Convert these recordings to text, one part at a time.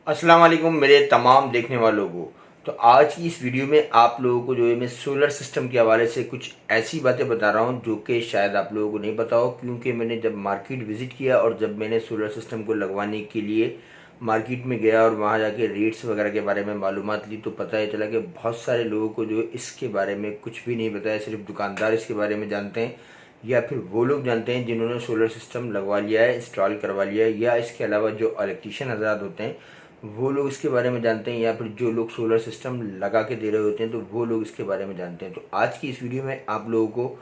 अस्सलाम वालेकुम मेरे तमाम देखने वालों को। तो आज की इस वीडियो में आप लोगों को जो है मैं सोलर सिस्टम के हवाले से कुछ ऐसी बातें बता रहा हूँ जो कि शायद आप लोगों को नहीं पता हो, क्योंकि मैंने जब मार्केट विज़िट किया और जब मैंने सोलर सिस्टम को लगवाने के लिए मार्केट में गया और वहाँ जाके रेट्स वगैरह के बारे में मालूमात ली तो पता ही चला कि बहुत सारे लोगों को जो इसके बारे में कुछ भी नहीं पता है। सिर्फ दुकानदार इसके बारे में जानते हैं या फिर वो लोग जानते हैं जिन्होंने सोलर सिस्टम लगवा लिया है, इंस्टॉल करवा लिया है, या इसके अलावा जो इलेक्ट्रीशियन हजरात होते हैं वो लोग इसके बारे में जानते हैं, या फिर जो लोग सोलर सिस्टम लगा के दे रहे होते हैं तो वो लोग इसके बारे में जानते हैं। तो आज की इस वीडियो में आप लोगों को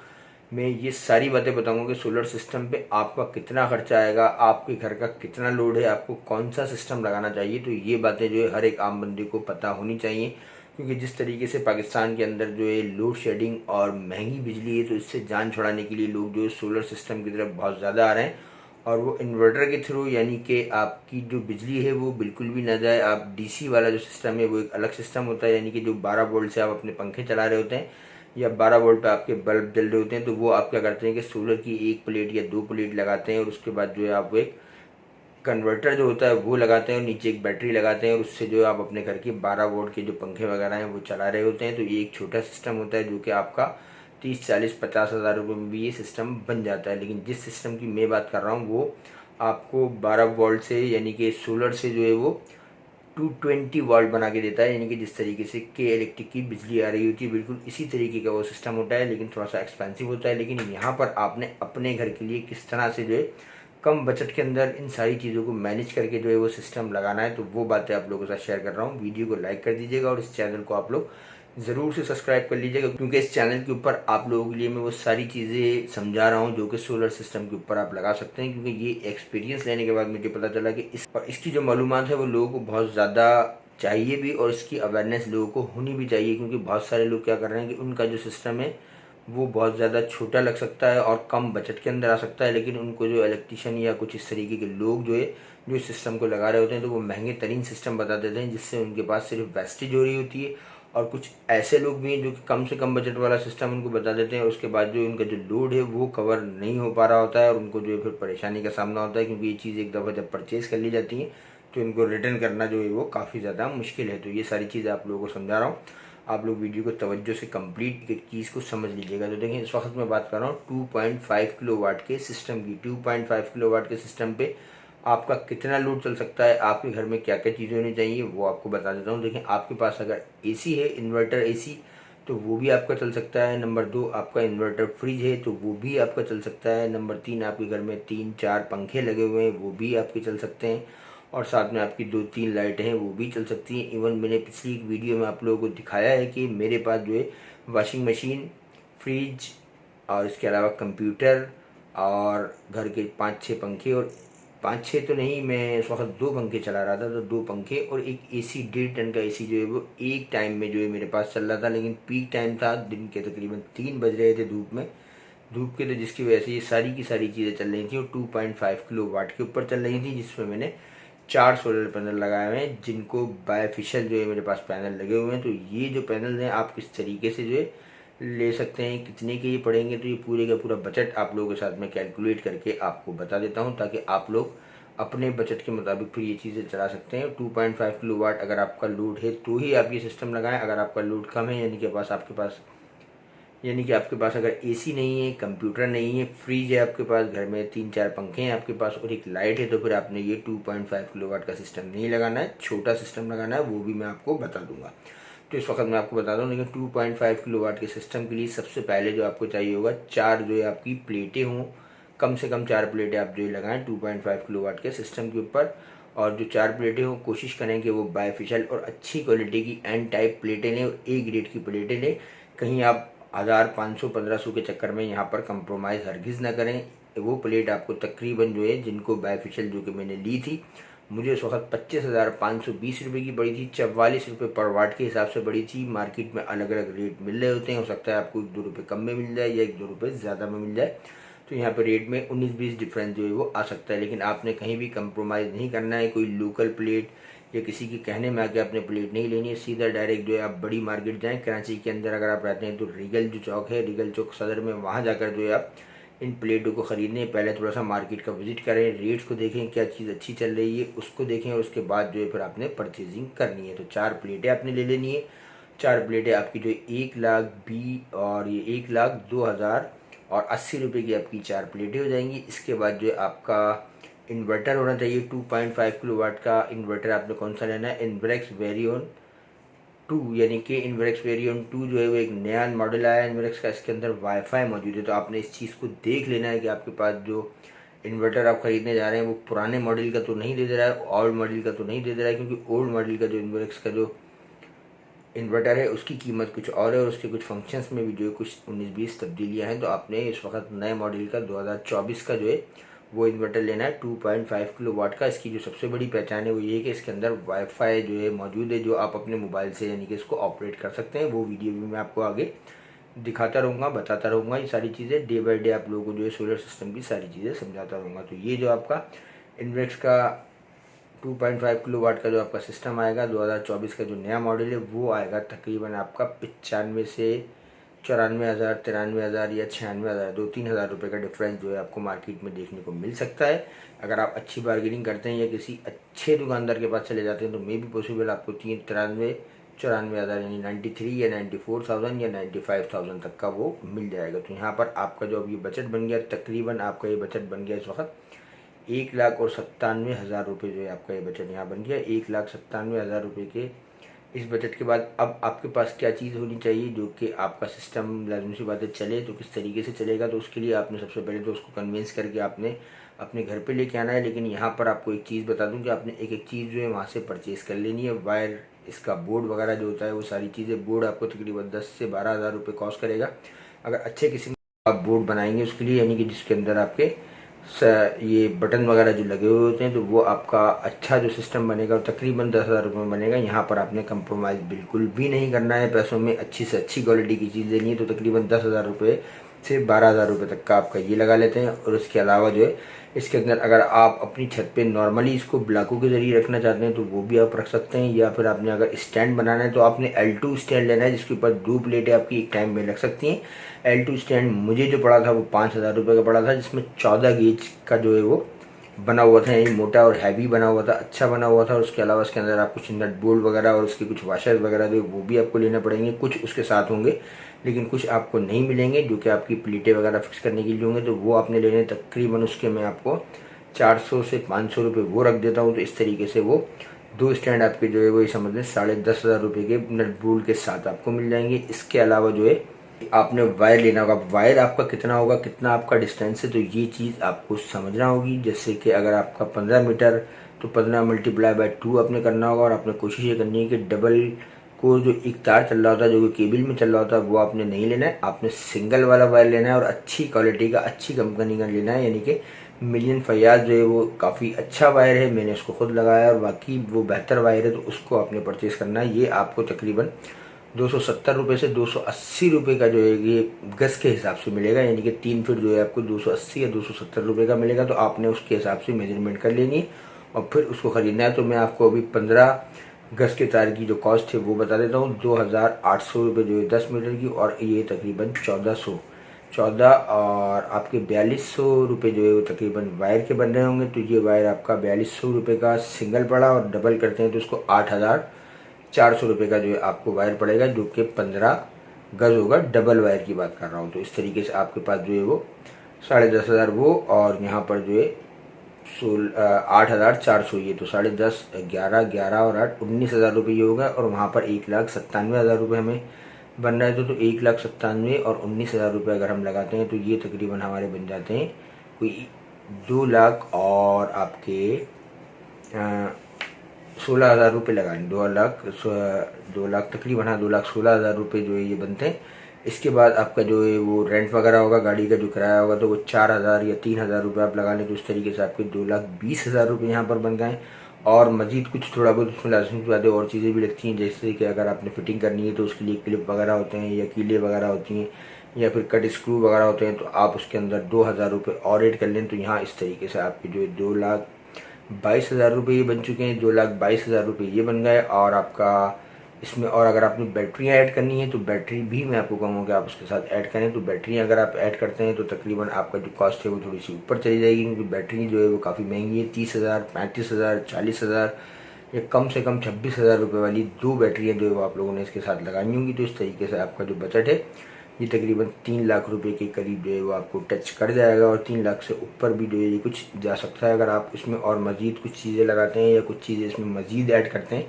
मैं ये सारी बातें बताऊंगा कि सोलर सिस्टम पे आपका कितना खर्चा आएगा, आपके घर का कितना लोड है, आपको कौन सा सिस्टम लगाना चाहिए। तो ये बातें जो है हर एक आम बंदे को पता होनी चाहिए, क्योंकि जिस तरीके से पाकिस्तान के अंदर जो है लोड शेडिंग और महंगी बिजली है, तो इससे जान छुड़ाने के लिए लोग जो है सोलर सिस्टम की तरफ बहुत ज़्यादा आ रहे हैं। और वो इन्वर्टर के थ्रू, यानी कि आपकी जो बिजली है वो बिल्कुल भी ना जाए। आप डीसी वाला जो सिस्टम है वो एक अलग सिस्टम होता है, यानी कि जो 12 वोल्ट से आप अपने पंखे चला रहे होते हैं या 12 वोल्ट पे आपके बल्ब जल रहे होते हैं, तो वो आप क्या करते हैं कि सोलर की एक प्लेट या दो प्लेट लगाते हैं और उसके बाद जो है आप वो एक कन्वर्टर जो होता है वो लगाते हैं और नीचे एक बैटरी लगाते हैं, और उससे जो है आप अपने घर के 12 वोल्ट के जो पंखे वगैरह हैं वो चला रहे होते हैं। तो ये एक छोटा सिस्टम होता है जो कि आपका 30 40 50 हज़ार रुपये में भी ये सिस्टम बन जाता है। लेकिन जिस सिस्टम की मैं बात कर रहा हूँ वो आपको 12 वोल्ट से, यानी कि सोलर से जो है वो 220 वोल्ट बना के देता है। यानी कि जिस तरीके से के इलेक्ट्रिक की बिजली आ रही होती है बिल्कुल इसी तरीके का वो सिस्टम होता है, लेकिन थोड़ा सा एक्सपेंसिव होता है। लेकिन यहाँ पर आपने अपने घर के लिए किस तरह से जो है कम बजट के अंदर इन सारी चीज़ों को मैनेज करके जो है वो सिस्टम लगाना है, तो वो बातें आप लोगों के साथ शेयर कर रहा हूँ। वीडियो को लाइक कर दीजिएगा और इस चैनल को आप लोग ज़रूर से सब्सक्राइब कर लीजिएगा, क्योंकि इस चैनल के ऊपर आप लोगों के लिए मैं वो सारी चीज़ें समझा रहा हूँ जो कि सोलर सिस्टम के ऊपर आप लगा सकते हैं। क्योंकि ये एक्सपीरियंस लेने के बाद मुझे पता चला कि इसकी जो मालूमात है वो लोगों को बहुत ज़्यादा चाहिए भी, और इसकी अवेयरनेस लोगों को होनी भी चाहिए। क्योंकि बहुत सारे लोग क्या कर रहे हैं कि उनका जो सिस्टम है वो बहुत ज़्यादा छोटा लग सकता है और कम बजट के अंदर आ सकता है, लेकिन उनको जो इलेक्ट्रीशियन या कुछ इस तरीके के लोग जो है जो इस सिस्टम को लगा रहे होते हैं तो वो महंगे तरीन सिस्टम बता देते हैं, जिससे उनके पास सिर्फ वेस्टेज हो रही होती है। और कुछ ऐसे लोग भी हैं जो कि कम से कम बजट वाला सिस्टम उनको बता देते हैं, और उसके बाद जो उनका जो लोड है वो कवर नहीं हो पा रहा होता है और उनको जो है फिर परेशानी का सामना होता है। क्योंकि ये चीज़ एक दफ़ा जब परचेज़ कर ली जाती है तो इनको रिटर्न करना जो है वो काफ़ी ज़्यादा मुश्किल है। तो ये सारी चीज़ें आप लोगों को समझा रहा हूँ, आप लोग वीडियो को तवज्जो से कंप्लीट एक चीज़ को समझ लीजिएगा। तो देखिए इस वक्त मैं बात कर रहा हूँ 2.5 किलोवाट के सिस्टम की। 2.5 किलोवाट के सिस्टम पे आपका कितना लोड चल सकता है, आपके घर में क्या क्या चीज़ें होनी चाहिए वो आपको बता देता हूँ। देखिए आपके पास अगर एसी है, इन्वर्टर एसी, तो वो भी आपका चल सकता है। नंबर 2 आपका इन्वर्टर फ्रिज है तो वो भी आपका चल सकता है। नंबर 3 आपके घर में 3 4 पंखे लगे हुए हैं वो भी आपके चल सकते हैं, और साथ में आपकी 2 3 लाइटें हैं वो भी चल सकती हैं। इवन मैंने पिछली एक वीडियो में आप लोगों को दिखाया है कि मेरे पास जो है वॉशिंग मशीन, फ्रिज और इसके अलावा कंप्यूटर और घर के 5 6 पंखे, और 5 6 तो नहीं, मैं इस वक्त 2 पंखे चला रहा था, तो 2 पंखे और एक एसी 1.5 टन का एसी जो है वो एक टाइम में जो है मेरे पास चल रहा था। लेकिन पीक टाइम था दिन के तकरीबन 3 बज रहे थे धूप में, धूप के, तो जिसकी वजह से ये सारी की सारी चीज़ें चल रही थी और 2.5 किलो वाट के ऊपर चल रही थी, जिसमें मैंने 4 सोलर पैनल लगाए हुए हैं जिनको बायफिशियल जो है मेरे पास पैनल लगे हुए हैं। तो ये जो पैनल हैं आप किस तरीके से जो है ले सकते हैं, कितने के ये पड़ेंगे, तो ये पूरे का पूरा बजट आप लोगों के साथ में कैलकुलेट करके आपको बता देता हूँ, ताकि आप लोग अपने बजट के मुताबिक फिर ये चीज़ें चला सकते हैं। 2.5 किलो वाट अगर आपका लोड है तो ही आप ये सिस्टम लगाएं। अगर आपका लोड कम है, यानी कि आपके पास अगर एसी नहीं है, कंप्यूटर नहीं है, फ्रिज है आपके पास, घर में 3 4 पंखे हैं आपके पास और एक लाइट है, तो फिर आपने ये 2.5 किलोवाट का सिस्टम नहीं लगाना है, छोटा सिस्टम लगाना है। वो भी मैं आपको बता दूंगा। तो इस वक्त मैं आपको बता दूँ, लेकिन 2.5 किलोवाट के सिस्टम के लिए सबसे पहले जो आपको चाहिए होगा 4 जो है आपकी प्लेटें हों, कम से कम 4 प्लेटें आप जो है लगाएं 2.5 किलोवाट के सिस्टम के ऊपर। और जो 4 प्लेटें हों कोशिश करें कि वो बायफिशियल और अच्छी क्वालिटी की एन टाइप प्लेटें लें और ए ग्रेड की प्लेटें लें। कहीं आप 1500 के चक्कर में यहाँ पर कंप्रोमाइज़ हरगिज़ ना करें। वो प्लेट आपको तकरीबन जो है जिनको बायफिशियल जो कि मैंने ली थी, मुझे उस वक्त 25,520 रुपये की पड़ी थी, 44 रुपये पर वाट के हिसाब से पड़ी थी। मार्केट में अलग अलग रेट मिल रहे होते हैं, हो सकता है आपको 1 2 रुपये कम में मिल जाए या 1 2 रुपये ज़्यादा में मिल जाए, तो यहाँ पर रेट में 19 20 डिफरेंस जो है वो आ सकता है। लेकिन आपने कहीं भी कंप्रोमाइज़ नहीं करना है, कोई लोकल प्लेट या किसी के कहने में आके आपने प्लेट नहीं लेनी है। सीधा डायरेक्ट जो है आप बड़ी मार्केट जाएं, कराची के अंदर अगर आप रहते हैं तो रिगल जो चौक है, रिगल चौक सदर में, वहाँ जाकर जो है आप इन प्लेटों को ख़रीदने पहले थोड़ा सा मार्केट का विजिट करें, रेट्स को देखें, क्या चीज़ अच्छी चल रही है उसको देखें, और उसके बाद जो है फिर आपने परचेजिंग करनी है। तो 4 प्लेटें आपने ले लेनी है। 4 प्लेटें आपकी जो 1,20,000 और ये 1,02,080 की आपकी 4 प्लेटें हो जाएंगी। इसके बाद जो है आपका इन्वर्टर होना चाहिए। 2.5 किलोवाट का इन्वर्टर आपने कौन सा लेना है, इन्वर्क्स वेरियन 2, यानी कि इन्वर्क्स वेरियन 2 जो है वो एक नया मॉडल आया है इन्वर्क्स का। इसके अंदर वाईफाई मौजूद है। तो आपने इस चीज़ को देख लेना है कि आपके पास जो इन्वर्टर आप खरीदने जा रहे हैं वो पुराने मॉडल का तो नहीं दे दे रहा है, ओल्ड मॉडल का तो नहीं दे दे रहा है, क्योंकि ओल्ड मॉडल का जो इन्वर्क्स का जो इन्वर्टर है उसकी कीमत कुछ और है और उसके कुछ फंक्शंस में भी जो है कुछ 19-20 तब्दीलियाँ हैं। तो आपने इस वक्त नए मॉडल का 2024 का जो है वो इन्वर्टर लेना है 2.5 किलोवाट का। इसकी जो सबसे बड़ी पहचान है वो ये है कि इसके अंदर वाईफाई जो है मौजूद है, जो आप अपने मोबाइल से यानी कि इसको ऑपरेट कर सकते हैं। वो वीडियो भी मैं आपको आगे दिखाता रहूँगा, बताता रहूँगा। ये सारी चीज़ें डे बाई डे आप लोगों को जो है सोलर सिस्टम की सारी चीज़ें समझाता रहूँगा। तो ये जो आपका इन्वर्क्स का 2.5 किलोवाट का जो आपका सिस्टम आएगा 2024 का जो नया मॉडल है वो आएगा तकरीबन आपका 95 से 94,000, 93,000 या 96,000, 2-3 हज़ार रुपये का डिफरेंस जो है आपको मार्केट में देखने को मिल सकता है। अगर आप अच्छी बार्गेनिंग करते हैं या किसी अच्छे दुकानदार के पास चले जाते हैं तो मे भी पॉसिबल आपको 93-94,000 यानी 93 या 94,000 या 95,000 तक का वो मिल जाएगा। तो यहाँ पर आपका जो अब ये बजट बन गया, तकरीबन आपका ये बजट बन गया इस वक्त 1,97,000 रुपये जो है आपका ये बजट यहाँ बन गया। 1,97,000 रुपये के इस बजट के बाद अब आपके पास क्या चीज़ होनी चाहिए जो कि आपका सिस्टम लाजमी सी बात है चले। तो किस तरीके से चलेगा, तो उसके लिए आपने सबसे पहले तो उसको कन्विंस करके आपने अपने घर पे लेके आना है। लेकिन यहाँ पर आपको एक चीज़ बता दूँ कि आपने एक एक चीज़ जो है वहाँ से परचेज़ कर लेनी है। वायर, इसका बोर्ड वगैरह जो होता है वो सारी चीज़ें, बोर्ड आपको तकरीबन 10 से 12,000 रुपये कॉस्ट करेगा। अगर अच्छे किस्म का आप बोर्ड बनाएंगे उसके लिए, यानी कि जिसके अंदर आपके ये बटन वगैरह जो लगे हुए होते हैं, तो वो आपका अच्छा जो सिस्टम बनेगा तकरीबन 10,000 रुपये में बनेगा। यहाँ पर आपने कंप्रोमाइज़ बिल्कुल भी नहीं करना है, पैसों में अच्छी से अच्छी क्वालिटी की चीज़ लेनी है। तो तकरीबन 10,000 रुपये से 12,000 रुपये तक का आपका ये लगा लेते हैं। और उसके अलावा जो है इसके अंदर अगर आप अपनी छत पे नॉर्मली इसको ब्लॉकों के ज़रिए रखना चाहते हैं तो वो भी आप रख सकते हैं, या फिर आपने अगर स्टैंड बनाना है तो आपने L2 स्टैंड लेना है जिसके ऊपर 2 प्लेटें आपकी एक टाइम में रख सकती हैं। L2 स्टैंड मुझे जो पड़ा था वो 5,000 रुपये का पड़ा था, जिसमें 14 गेज का जो है वो बना हुआ था, यानी मोटा और हैवी बना हुआ था, अच्छा बना हुआ था। और उसके अलावा उसके अंदर आप कुछ नट बोल्ट वगैरह और उसके कुछ वाशर वगैरह जो वो भी आपको लेने पड़ेंगे, कुछ उसके साथ होंगे लेकिन कुछ आपको नहीं मिलेंगे जो कि आपकी प्लेटें वगैरह फिक्स करने के लिए होंगे। तो वो आपने लेने तकरीबन उसके मैं आपको 400 से 500 रुपये वो रख देता हूँ। तो इस तरीके से वो 2 स्टैंड आपके जो है वो समझ लें 10,500 रुपये के नट बोल्ट के साथ आपको मिल जाएंगे। इसके अलावा जो है आपने वायर लेना होगा। वायर आपका कितना होगा, कितना आपका डिस्टेंस है, तो ये चीज़ आपको समझना होगी। जैसे कि अगर आपका 15 मीटर तो 15 मल्टीप्लाई बाय 2 आपने करना होगा। और आपने कोशिश ये करनी है कि डबल को जो एक तार चल रहा होता है, जो कि केबल में चल रहा होता है, वो आपने नहीं लेना है। आपने सिंगल वाला वायर लेना है और अच्छी क्वालिटी का, अच्छी कंपनी का लेना है। यानी कि मिलियन फयाज जो है वो काफ़ी अच्छा वायर है, मैंने उसको खुद लगाया और बाकी वो बेहतर वायर है, तो उसको आपने परचेज़ करना है। ये आपको तकरीबन 270 रुपये से 280 रुपये का जो है ये गज के हिसाब से मिलेगा, यानी कि 3 फीट जो है आपको 280 या 270 रुपये का मिलेगा। तो आपने उसके हिसाब से मेजरमेंट कर लेनी है और फिर उसको ख़रीदना है। तो मैं आपको अभी 15 गज के तार की जो कॉस्ट है वो बता देता हूँ, 2,800 रुपये जो है 10 मीटर की, और ये तकरीबन 14 और आपके 4,200 रुपये जो है वो तकरीबन वायर के बन रहे होंगे। तो ये वायर आपका 4,200 रुपये का सिंगल पड़ा, और डबल करते हैं तो उसको 8,400 रुपये का जो है आपको वायर पड़ेगा, जो कि 15 गज होगा। डबल वायर की बात कर रहा हूँ। तो इस तरीके से आपके पास जो है वो 10,500 वो, और यहाँ पर जो है 8,400, ये तो 10.5, 11 और 8, 19,000 रुपये ये होगा। और वहाँ पर 1,97,000 रुपये हमें बन रहा है। तो 1,97,000 और 19,000 रुपये अगर हम लगाते हैं तो ये तकरीबन हमारे बन जाते हैं कोई 2 लाख और आपके 16,000 रुपये लगाएं। 2 लाख तकरीबन, हाँ 2,16,000 रुपये जो है ये बनते हैं। इसके बाद आपका जो है वो रेंट वगैरह होगा, गाड़ी का जो किराया होगा, तो वो 4,000 या 3,000 रुपये आप लगा लें। तो इस तरीके से आपके 2,20,000 रुपये यहाँ पर बन गए। और मज़ीद कुछ थोड़ा बहुत उसमें लाजमी बातें और चीज़ें भी लगती हैं, जैसे कि अगर आपने फिटिंग करनी है तो उसके लिए क्लिप वगैरह होते हैं, या कीले वगैरह होती हैं, या फिर कट स्क्रू वगैरह होते हैं। तो आप उसके अंदर 2,000 रुपये और ऐड कर लें। तो यहाँ इस तरीके से आपके जो है 2,22,000 रुपये ये बन चुके हैं। 2,22,000 रुपये ये बन गए। और आपका इसमें और अगर आपने बैटरियाँ ऐड करनी है तो बैटरी भी मैं आपको कहूँगा कि आप उसके साथ ऐड करें। तो बैटरी अगर आप ऐड करते हैं तो तकरीबन आपका जो कॉस्ट है वो थोड़ी सी ऊपर चली जाएगी, क्योंकि बैटरी जो है वो काफ़ी महंगी है। 30,000, 35,000, 40,000 या कम से कम 26,000 रुपये वाली 2 बैटरियाँ जो है वो आप लोगों ने इसके साथ लगानी होंगी। तो इस तरीके से आपका जो बजट है ये तकरीबन 3 लाख रुपए के करीब जो है वो आपको टच कर जाएगा, और 3 लाख से ऊपर भी जो है ये कुछ जा सकता है। अगर आप इसमें और मज़ीद कुछ चीज़ें लगाते हैं या कुछ चीज़ें इसमें मज़ीद ऐड करते हैं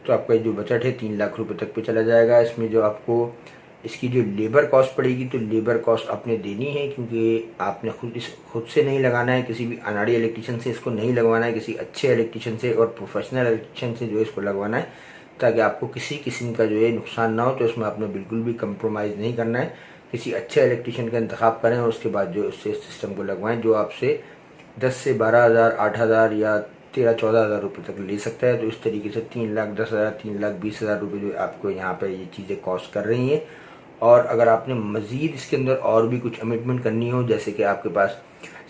तो आपका जो बजट है 3 लाख रुपए तक पे चला जाएगा। इसमें जो आपको इसकी जो लेबर कॉस्ट पड़ेगी, तो लेबर कॉस्ट आपने देनी है, क्योंकि आपने खुद से नहीं लगाना है, किसी भी अनाड़ी इलेक्ट्रीशियन से इसको नहीं लगवाना है, किसी अच्छे इलेक्ट्रीशियन से और प्रोफेशनल इलेक्ट्रीशियन से जो है इसको लगवाना है, ताकि आपको किसी किस्म का जो है नुकसान ना हो। तो इसमें आपने बिल्कुल भी कंप्रोमाइज़ नहीं करना है। किसी अच्छे इलेक्ट्रीशियन का इंतखाब करें और उसके बाद जो उससे सिस्टम को लगवाएं, जो आपसे 10 से 12,000, 8,000 या 13-14,000 रुपये तक ले सकता है। तो इस तरीके से 3,10,000, 3,20,000 रुपये जो आपको यहाँ पर ये चीज़ें कॉस्ट कर रही हैं। और अगर आपने मज़ीद इसके अंदर और भी कुछ अमेंडमेंट करनी हो, जैसे कि आपके पास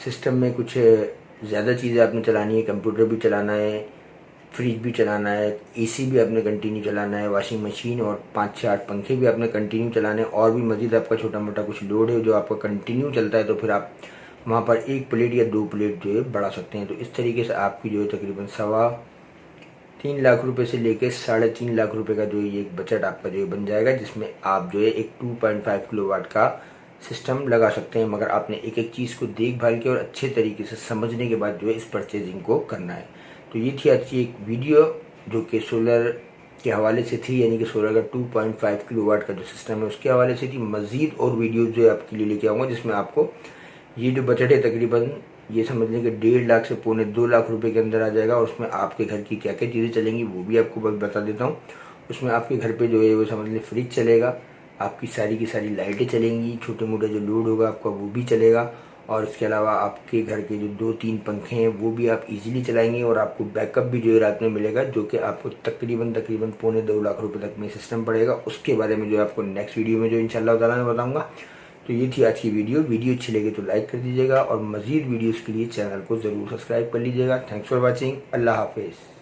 सिस्टम में कुछ ज़्यादा चीज़ें आपने चलानी है, कंप्यूटर भी चलाना है, फ्रिज भी चलाना है, एसी भी आपने कंटिन्यू चलाना है, वॉशिंग मशीन और 5 से 8 पंखे भी आपने कंटिन्यू चलाने हैं, और भी मज़ीद आपका छोटा मोटा कुछ लोड है जो आपका कंटिन्यू चलता है, तो फिर आप वहाँ पर 1 प्लेट या 2 प्लेट जो है बढ़ा सकते हैं। तो इस तरीके से आपकी जो है तकरीबन 3.25 लाख रुपए से लेकर 3.5 लाख रुपए का जो है एक बजट आपका जो है बन जाएगा, जिसमें आप जो है एक 2.5 किलोवाट का सिस्टम लगा सकते हैं। मगर आपने एक एक चीज़ को देखभाल के और अच्छे तरीके से समझने के बाद जो है इस परचेजिंग को करना है। तो ये थी आज की एक वीडियो जो कि सोलर के हवाले से थी, यानी कि सोलर का 2.5 किलोवाट का जो सिस्टम है उसके हवाले से थी। मज़ीद और वीडियोज़ जो है आपके लिए लेके आऊँगा, जिसमें आपको ये जो बजट है तकरीबन ये समझ लें कि 1.5 लाख से 2.25 लाख रुपए के अंदर आ जाएगा। और उसमें आपके घर की क्या क्या चीज़ें चलेंगी वो भी आपको बस बता देता हूँ। उसमें आपके घर पे जो है वो समझ लें फ्रिज चलेगा, आपकी सारी की सारी लाइटें चलेंगी, छोटे मोटे जो लोड होगा आपका वो भी चलेगा, और इसके अलावा आपके घर के जो 2-3 पंखे हैं वो भी आप इजीली चलाएंगे, और आपको बैकअप भी जो है रात में मिलेगा, जो कि आपको तकरीबन 2.25 लाख रुपए तक में सिस्टम पड़ेगा। उसके बारे में जो है आपको नेक्स्ट वीडियो में जो इंशाल्लाह ताला मैं बताऊँगा। तो ये थी आज की वीडियो अच्छी लगे तो लाइक कर दीजिएगा, और मज़ीद वीडियोज़ के लिए चैनल को ज़रूर सब्सक्राइब कर लीजिएगा। Thanks for watching. अल्लाह हाफिज़।